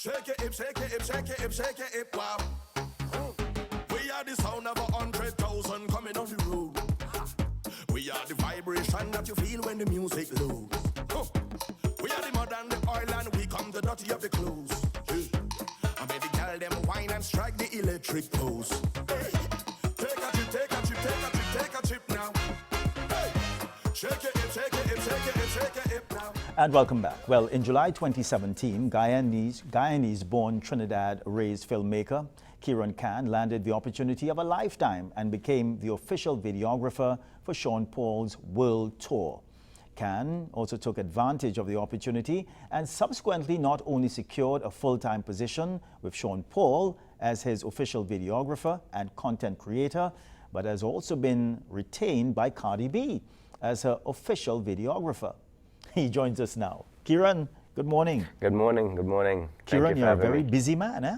Shake your hip, shake your hip, shake your hip, shake your hip, wow. We are the sound of 100,000 coming on the road. We are the vibration that you feel when the music lows. We are the mud and the oil and we come the dirty of the clothes. I made the girl them wine and strike the electric pose. Hey. Take a trip, take a trip, take a trip, take a trip now. Hey. Shake your hip, shake your hip, shake your hip, shake your hip now. And welcome back. Well, in July 2017, Guyanese-born Trinidad-raised filmmaker Kieran landed the opportunity of a lifetime and became the official videographer for Sean Paul's world tour. Can also took advantage of the opportunity and subsequently not only secured a full-time position with Sean Paul as his official videographer and content creator, but has also been retained by Cardi B as her official videographer. He joins us now. Kieran, good morning. Good morning, good morning. Kieran, you're a very busy man, eh?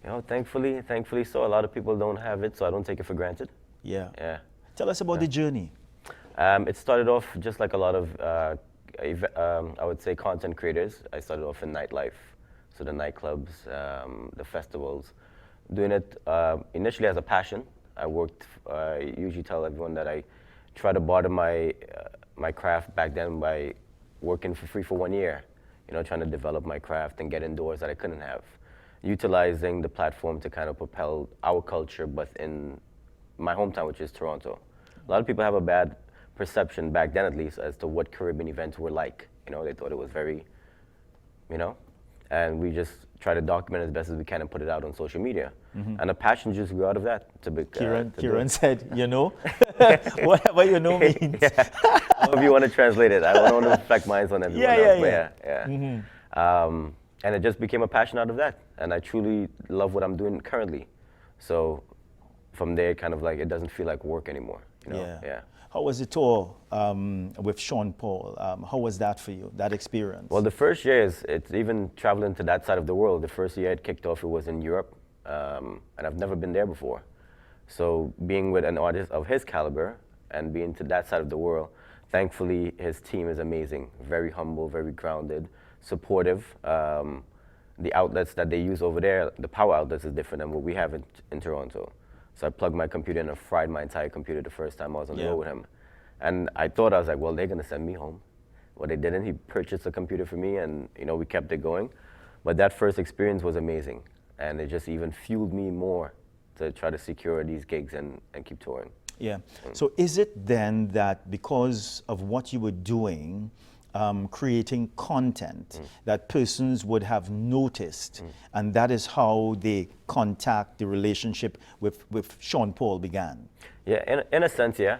You know, thankfully so. A lot of people don't have it, so I don't take it for granted. Yeah. Yeah. Tell us about the journey. It started off just like a lot of, I would say, content creators. I started off in nightlife, so the nightclubs, the festivals. Doing it initially as a passion. I worked, I usually tell everyone that I try to barter my craft back then by working for free for 1 year, you know, trying to develop my craft and get indoors that I couldn't have. Utilizing the platform to kind of propel our culture, but in my hometown, which is Toronto. A lot of people have a bad perception, back then at least, as to what Caribbean events were like. You know, they thought it was very, you know, and we just try to document as best as we can and put it out on social media. And a passion just grew out of that. To be, Kieran said, you know, whatever you know means. Yeah. However you want to translate it. I don't want to reflect mine on everyone else. Yeah. And it just became a passion out of that. And I truly love what I'm doing currently. So from there, kind of like, it doesn't feel like work anymore. You know? Yeah. How was the tour with Sean Paul? How was that for you, that experience? Well, the first year it's even traveling to that side of the world. The first year it kicked off, it was in Europe. And I've never been there before. So being with an artist of his caliber and being to that side of the world, thankfully his team is amazing. Very humble, very grounded, supportive. The outlets that they use over there, the power outlets, is different than what we have in Toronto. So I plugged my computer in and fried my entire computer the first time I was on the road with him. And I thought, I was like, well, they're gonna send me home. Well, they didn't. He purchased a computer for me and, you know, we kept it going. But that first experience was amazing. And it just even fueled me more to try to secure these gigs and keep touring. Yeah. So is it then that because of what you were doing, creating content that persons would have noticed, and that is how the contact, the relationship with Sean Paul began? Yeah, in a sense, yeah.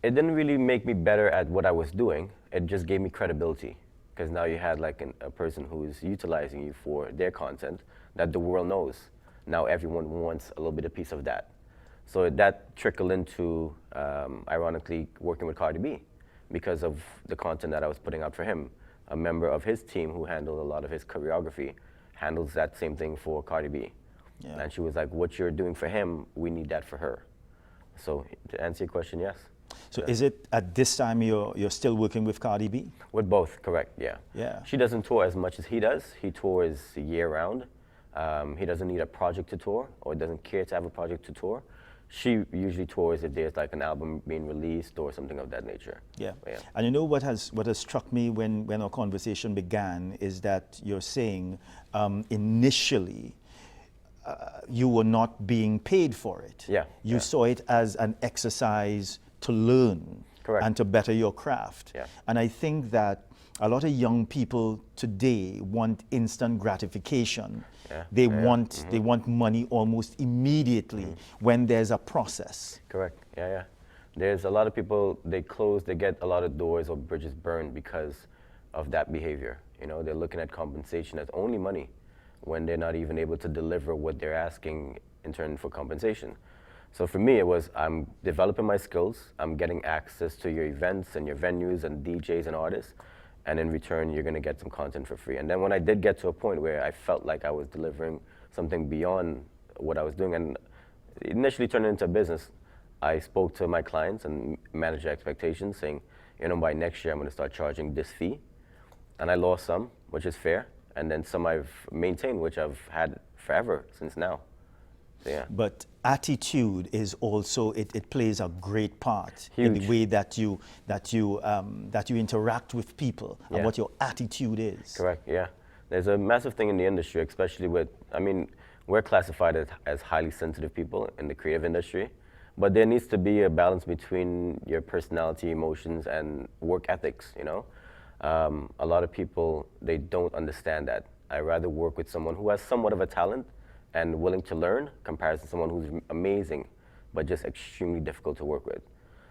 It didn't really make me better at what I was doing. It just gave me credibility, because now you had like a person who is utilizing you for their content that the world knows. Now everyone wants a little bit of piece of that. So that trickled into, ironically, working with Cardi B, because of the content that I was putting out for him. A member of his team who handled a lot of his choreography handles that same thing for Cardi B. Yeah. And she was like, what you're doing for him, we need that for her. So to answer your question, yes. So is it at this time you're still working with Cardi B? With both, correct, yeah. Yeah. She doesn't tour as much as he does. He tours year round. He doesn't need a project to tour, or doesn't care to have a project to tour. She usually tours if there's like an album being released or something of that nature. Yeah. And you know what has struck me when our conversation began is that you're saying initially you were not being paid for it. Yeah. You saw it as an exercise to learn. Correct. And to better your craft. Yeah. And I think that a lot of young people today want instant gratification. Yeah. They want money almost immediately when there's a process. Correct. Yeah. There's a lot of people, they get a lot of doors or bridges burned because of that behavior. You know, they're looking at compensation as only money when they're not even able to deliver what they're asking in turn for compensation. So for me, it was, I'm developing my skills, I'm getting access to your events and your venues and DJs and artists, and in return, you're gonna get some content for free. And then when I did get to a point where I felt like I was delivering something beyond what I was doing, and initially turned it into a business, I spoke to my clients and managed their expectations, saying, you know, by next year, I'm gonna start charging this fee. And I lost some, which is fair. and then some I've maintained, which I've had forever since now. So, yeah. But attitude is also it plays a great part in the Huge. way that you interact with people and Yeah. what your attitude is. Correct, yeah. There's a massive thing in the industry, especially with, I mean, we're classified as highly sensitive people in the creative industry, but there needs to be a balance between your personality, emotions, and work ethics, you know? A lot of people, they don't understand that. I rather work with someone who has somewhat of a talent and willing to learn compared to someone who's amazing, but just extremely difficult to work with.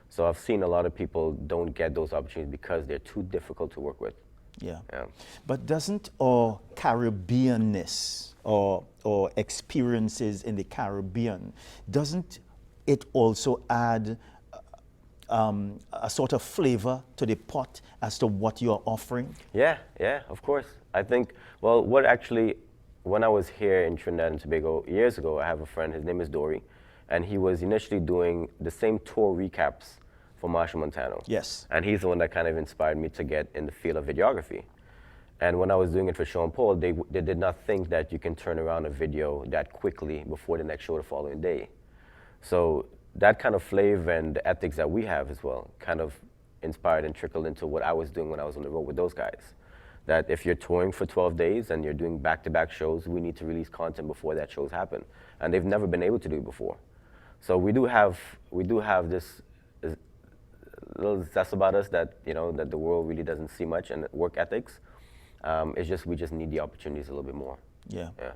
So I've seen a lot of people don't get those opportunities because they're too difficult to work with. Yeah. Yeah. But doesn't our Caribbeanness or experiences in the Caribbean, doesn't it also add a sort of flavor to the pot as to what you're offering? Yeah, yeah, of course. I think, well, what actually, when I was here in Trinidad and Tobago years ago, I have a friend, his name is Dory, and he was initially doing the same tour recaps for Marshall Montano. Yes. And he's the one that kind of inspired me to get in the field of videography. And when I was doing it for Sean Paul, they did not think that you can turn around a video that quickly before the next show the following day. So that kind of flavor and the ethics that we have as well kind of inspired and trickled into what I was doing when I was on the road with those guys. That if you're touring for 12 days and you're doing back-to-back shows, we need to release content before that shows happen. And they've never been able to do it before. So we do have this little zest about us that, you know, that the world really doesn't see much, and work ethics. It's just, we just need the opportunities a little bit more. Yeah. Yeah.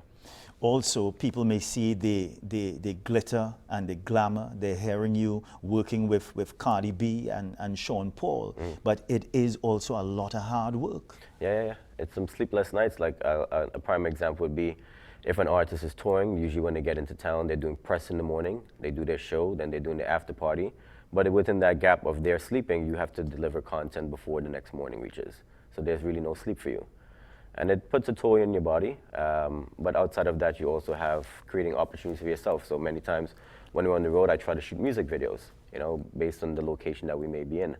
Also, people may see the glitter and the glamour. They're hearing you working with Cardi B and Sean Paul, but it is also a lot of hard work. Yeah. It's some sleepless nights. Like a prime example would be if an artist is touring, usually when they get into town, they're doing press in the morning, they do their show, then they're doing the after party. But within that gap of their sleeping, you have to deliver content before the next morning reaches. So there's really no sleep for you. And it puts a toll on your body, but outside of that, you also have creating opportunities for yourself. So many times when we're on the road, I try to shoot music videos, you know, based on the location that we may be in.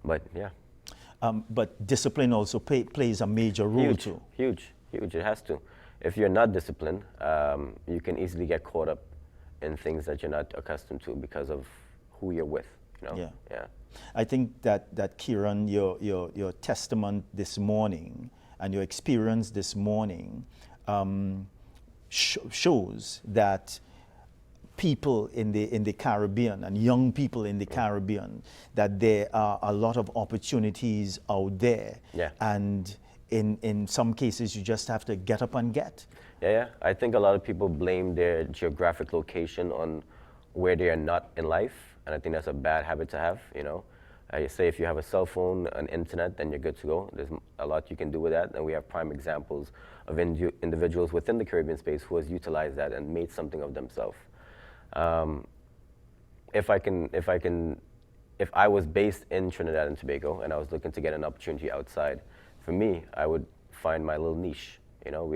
But yeah. But discipline also plays a major role too. Huge, it has to. If you're not disciplined, you can easily get caught up in things that you're not accustomed to because of who you're with, you know? Yeah. I think that Kieran, your testament this morning and your experience this morning shows that people in the Caribbean and young people in the Caribbean, that there are a lot of opportunities out there. Yeah. And in some cases, you just have to get up and get. Yeah. I think a lot of people blame their geographic location on where they are not in life, and I think that's a bad habit to have, you know. I say if you have a cell phone, an internet, then you're good to go. There's a lot you can do with that, and we have prime examples of individuals within the Caribbean space who has utilized that and made something of themselves. If I was based in Trinidad and Tobago and I was looking to get an opportunity outside, for me, I would find my little niche. You know,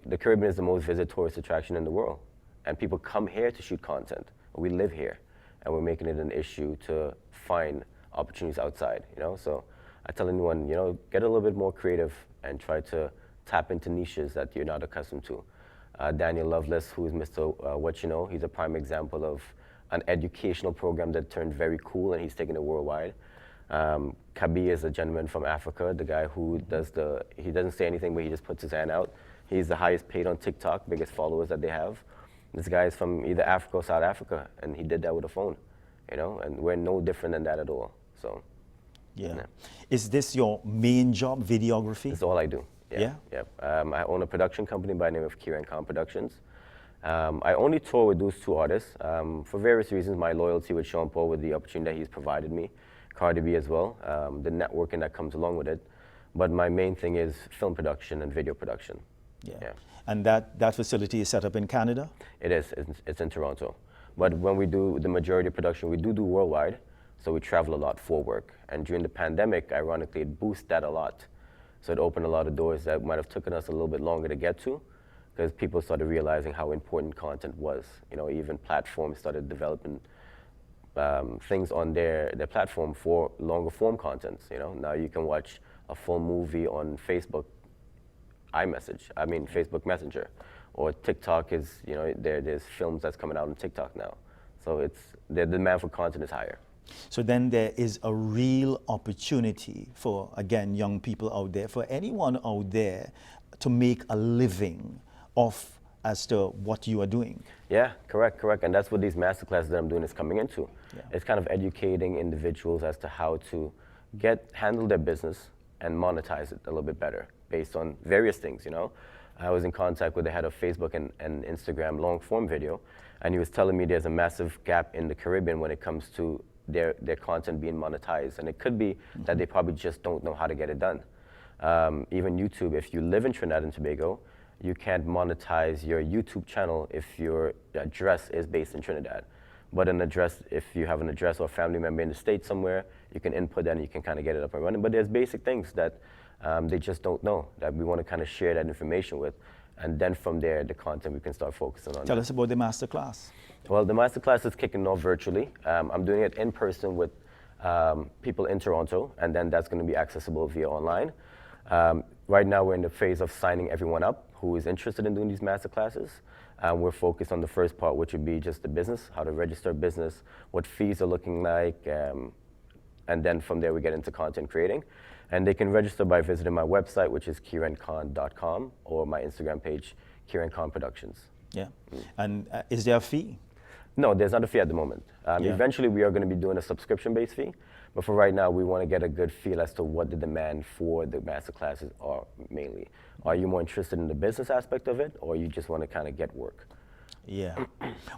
the Caribbean is the most visited tourist attraction in the world, and people come here to shoot content. We live here, and we're making it an issue to find opportunities outside, you know? So I tell anyone, you know, get a little bit more creative and try to tap into niches that you're not accustomed to. Daniel Loveless, who is Mr. What You Know, he's a prime example of an educational program that turned very cool, and he's taken it worldwide. Kabi is a gentleman from Africa, the guy who he doesn't say anything, but he just puts his hand out. He's the highest paid on TikTok, biggest followers that they have. This guy is from either Africa or South Africa, and he did that with a phone, you know, and we're no different than that at all, so. Yeah. Is this your main job, videography? It's all I do. Yeah? I own a production company by the name of Kieran Productions. I only tour with those two artists. For various reasons, my loyalty with Sean Paul, with the opportunity that he's provided me, Cardi B as well, the networking that comes along with it. But my main thing is film production and video production. Yeah. And that facility is set up in Canada? It is. It's in Toronto. But when we do the majority of production, we do worldwide. So we travel a lot for work. And during the pandemic, ironically, it boosted that a lot. So it opened a lot of doors that might have taken us a little bit longer to get to, because people started realizing how important content was. You know, even platforms started developing things on their platform for longer form contents. You know, now you can watch a full movie on Facebook Facebook Messenger, or TikTok is, there's films that's coming out on TikTok now. So the demand for content is higher. So then there is a real opportunity for, again, young people out there, for anyone out there to make a living off as to what you are doing. Yeah, correct. And that's what these masterclasses that I'm doing is coming into. Yeah. It's kind of educating individuals as to how to handle their business and monetize it a little bit better based on various things, I was in contact with the head of Facebook and Instagram long form video, and he was telling me there's a massive gap in the Caribbean when it comes to their content being monetized. And it could be that they probably just don't know how to get it done. Even YouTube, if you live in Trinidad and Tobago, you can't monetize your YouTube channel if your address is based in Trinidad. But an address, if you have an address or a family member in the States somewhere, you can input that and you can kind of get it up and running. But there's basic things that they just don't know, that we want to kind of share that information with. And then from there, the content we can start focusing on. Tell us about the masterclass. Well, the masterclass is kicking off virtually. I'm doing it in person with people in Toronto, and then that's going to be accessible via online. Right now, we're in the phase of signing everyone up who is interested in doing these masterclasses. We're focused on the first part, which would be just the business, how to register a business, what fees are looking like, and then from there we get into content creating. And they can register by visiting my website, which is kierankhan.com, or my Instagram page, Kieran Khan Productions. Yeah. And is there a fee? No, there's not a fee at the moment. Yeah. Eventually, we are going to be doing a subscription-based fee, but for right now, we want to get a good feel as to what the demand for the masterclasses are mainly. Are you more interested in the business aspect of it, or you just want to kind of get work? Yeah.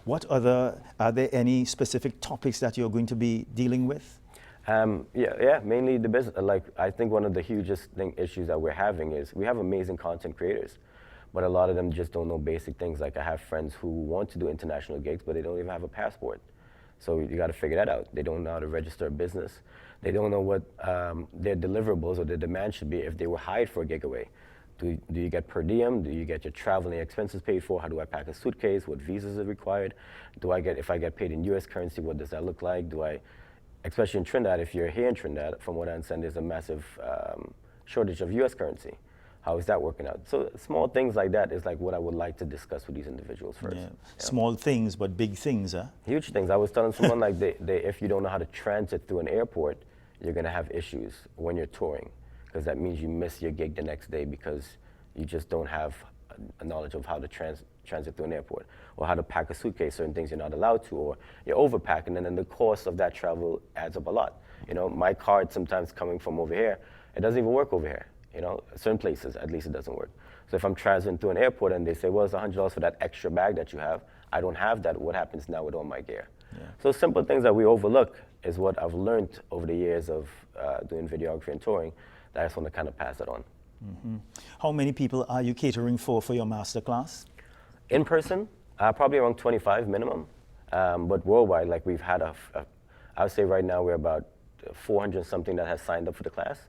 Are there any specific topics that you're going to be dealing with? Mainly the business. Like, I think one of the hugest issues that we're having is we have amazing content creators, but a lot of them just don't know basic things. Like, I have friends who want to do international gigs, but they don't even have a passport. So you got to figure that out. They don't know how to register a business. They don't know what their deliverables or their demand should be if they were hired for a gig away. Do you get per diem? Do you get your traveling expenses paid for? How do I pack a suitcase? What visas are required? If I get paid in US currency, what does that look like? Especially in Trinidad, if you're here in Trinidad, from what I understand, there's a massive shortage of US currency. How is that working out? So small things like that is like what I would like to discuss with these individuals first. Yeah. Small things, but big things, huh? Huge things. I was telling someone like if you don't know how to transit through an airport, you're gonna have issues when you're touring, because that means you miss your gig the next day because you just don't have a knowledge of how to transit through an airport, or how to pack a suitcase, certain things you're not allowed to, or you're overpacking, and then the cost of that travel adds up a lot. My card sometimes coming from over here, it doesn't even work over here. Certain places, at least it doesn't work. So if I'm transiting through an airport and they say, well, it's $100 for that extra bag that you have, I don't have that, what happens now with all my gear? Yeah. So simple things that we overlook is what I've learned over the years of doing videography and touring, that I just want to kind of pass it on. Mm-hmm. How many people are you catering for your masterclass? In person, probably around 25 minimum, but worldwide, like we've had I would say right now we're about 400 something that has signed up for the class.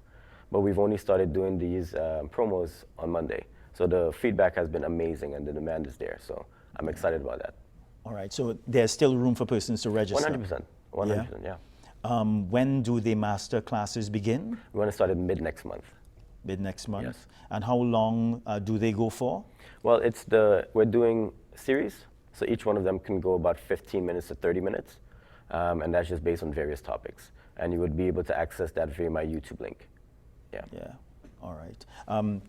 But we've only started doing these promos on Monday. So the feedback has been amazing and the demand is there. So I'm excited about that. All right, so there's still room for persons to register? 100%, 100%, yeah. When do the master classes begin? We're going to start it mid-next month. Mid-next month? Yes. And how long do they go for? Well, we're doing series. So each one of them can go about 15 minutes to 30 minutes. And that's just based on various topics. And you would be able to access that via my YouTube link. Yeah. All right.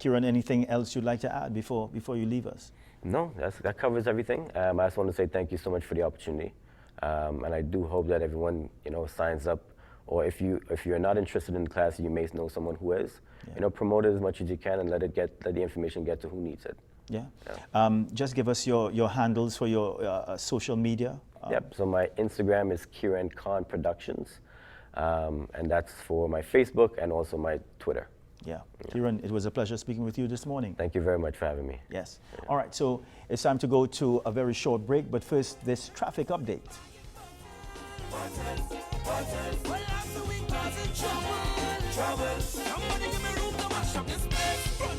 Kieran, anything else you'd like to add before you leave us? No, that covers everything. I just want to say thank you so much for the opportunity. And I do hope that everyone, signs up. Or if you're not interested in the class, you may know someone who is. Yeah. Promote it as much as you can and let the information get to who needs it. Yeah. Just give us your handles for your social media. Yep. So my Instagram is Kieran Khan Productions. And that's for my Facebook and also my Twitter. Yeah. Kieran, it was a pleasure speaking with you this morning. Thank you very much for having me. Yes. Yeah. All right, so it's time to go to a very short break, but first, this traffic update. Trouble. Somebody give me room to mash up this place.